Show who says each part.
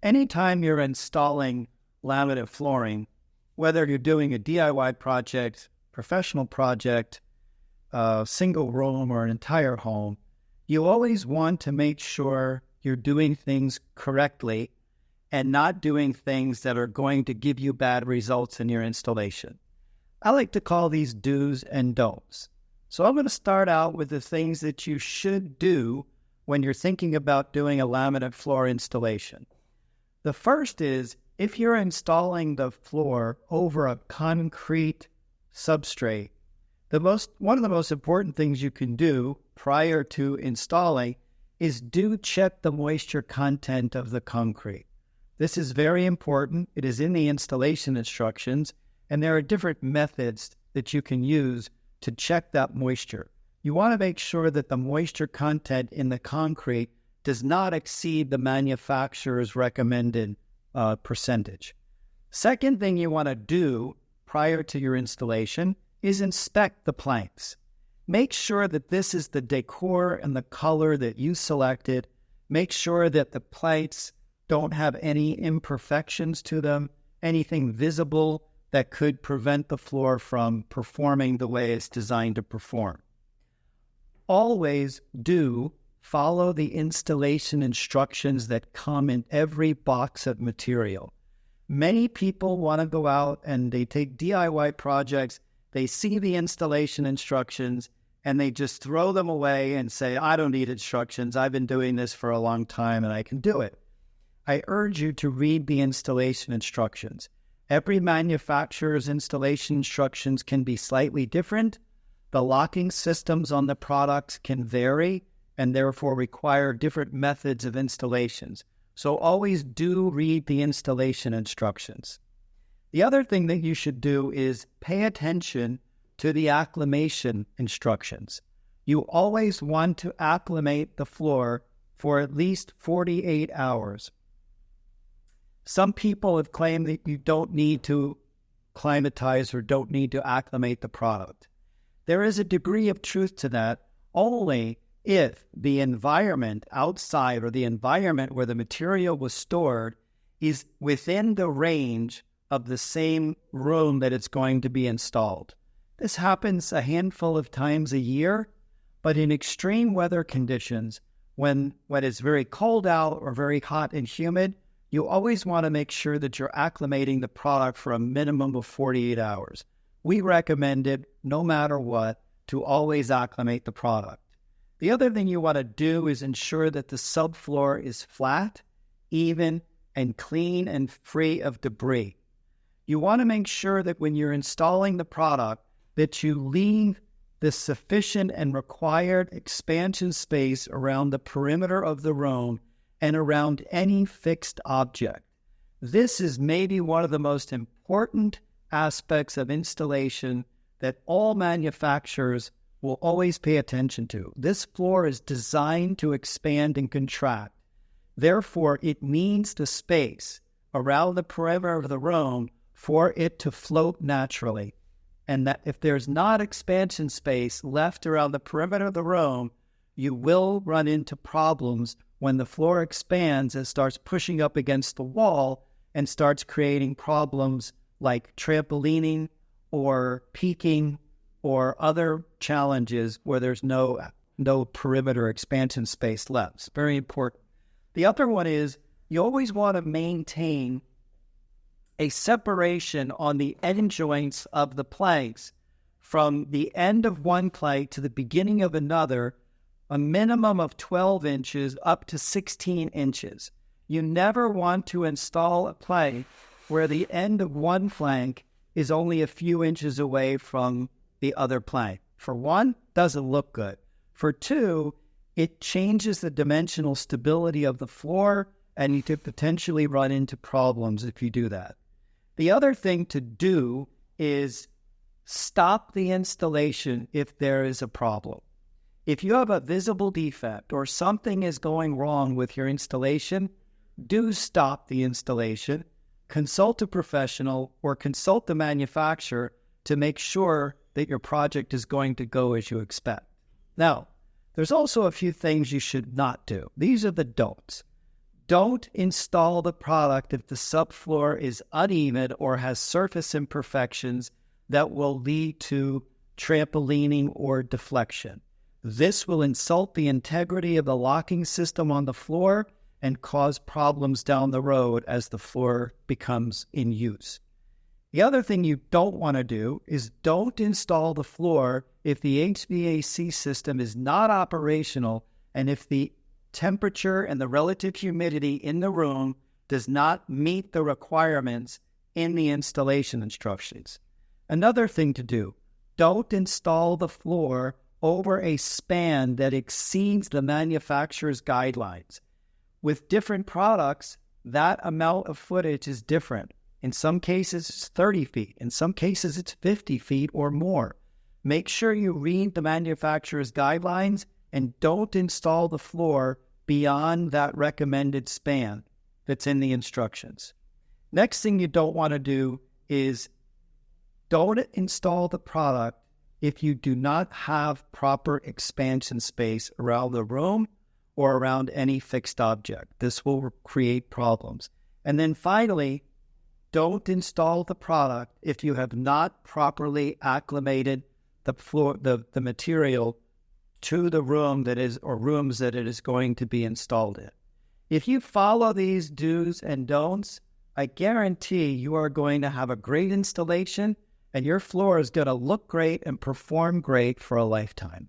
Speaker 1: Anytime you're installing laminate flooring, whether you're doing a DIY project, professional project, single room, or an entire home, you always want to make sure you're doing things correctly and not doing things that are going to give you bad results in your installation. I like to call these do's and don'ts. So I'm going to start out with the things that you should do when you're thinking about doing a laminate floor installation. The first is, if you're installing the floor over a concrete substrate, one of the most important things you can do prior to installing is check the moisture content of the concrete. This is very important. It is in the installation instructions, and there are different methods that you can use to check that moisture. You want to make sure that the moisture content in the concrete does not exceed the manufacturer's recommended percentage. Second thing you want to do prior to your installation is inspect the planks. Make sure that this is the decor and the color that you selected. Make sure that the planks don't have any imperfections to them, anything visible that could prevent the floor from performing the way it's designed to perform. Always do follow the installation instructions that come in every box of material. Many people want to go out and they take DIY projects, they see the installation instructions, and they just throw them away and say, I don't need instructions. I've been doing this for a long time and I can do it. I urge you to read the installation instructions. Every manufacturer's installation instructions can be slightly different. The locking systems on the products can vary and therefore require different methods of installations. So always do read the installation instructions. The other thing that you should do is pay attention to the acclimation instructions. You always want to acclimate the floor for at least 48 hours. Some people have claimed that you don't need to climatize or don't need to acclimate the product. There is a degree of truth to that only if the environment outside or the environment where the material was stored is within the range of the same room that it's going to be installed. This happens a handful of times a year, but in extreme weather conditions, when it's very cold out or very hot and humid, you always want to make sure that you're acclimating the product for a minimum of 48 hours. We recommend it, no matter what, to always acclimate the product. The other thing you want to do is ensure that the subfloor is flat, even, and clean and free of debris. You want to make sure that when you're installing the product, that you leave the sufficient and required expansion space around the perimeter of the room and around any fixed object. This is maybe one of the most important aspects of installation that all manufacturers will always pay attention to. This floor is designed to expand and contract. Therefore, it needs the space around the perimeter of the room for it to float naturally. And that if there's not expansion space left around the perimeter of the room, you will run into problems when the floor expands and starts pushing up against the wall and starts creating problems like trampolining or peaking or other challenges where there's no perimeter expansion space left. It's very important. The other one is you always want to maintain a separation on the end joints of the planks from the end of one plank to the beginning of another, a minimum of 12 inches up to 16 inches. You never want to install a plank where the end of one plank is only a few inches away from the other plank. For one, doesn't look good. For two, it changes the dimensional stability of the floor, and you could potentially run into problems if you do that. The other thing to do is stop the installation if there is a problem. If you have a visible defect or something is going wrong with your installation, do stop the installation, consult a professional, or consult the manufacturer to make sure that your project is going to go as you expect. Now, there's also a few things you should not do. These are the don'ts. Don't install the product if the subfloor is uneven or has surface imperfections that will lead to trampolining or deflection. This will insult the integrity of the locking system on the floor and cause problems down the road as the floor becomes in use. The other thing you don't want to do is don't install the floor if the HVAC system is not operational and if the temperature and the relative humidity in the room does not meet the requirements in the installation instructions. Another thing to do, don't install the floor over a span that exceeds the manufacturer's guidelines. With different products, that amount of footage is different. In some cases, it's 30 feet. In some cases, it's 50 feet or more. Make sure you read the manufacturer's guidelines and don't install the floor beyond that recommended span that's in the instructions. Next thing you don't want to do is don't install the product if you do not have proper expansion space around the room or around any fixed object. This will create problems. And then finally, don't install the product if you have not properly acclimated the floor, the material to the room that is, or rooms that it is going to be installed in. If you follow these do's and don'ts, I guarantee you are going to have a great installation and your floor is going to look great and perform great for a lifetime.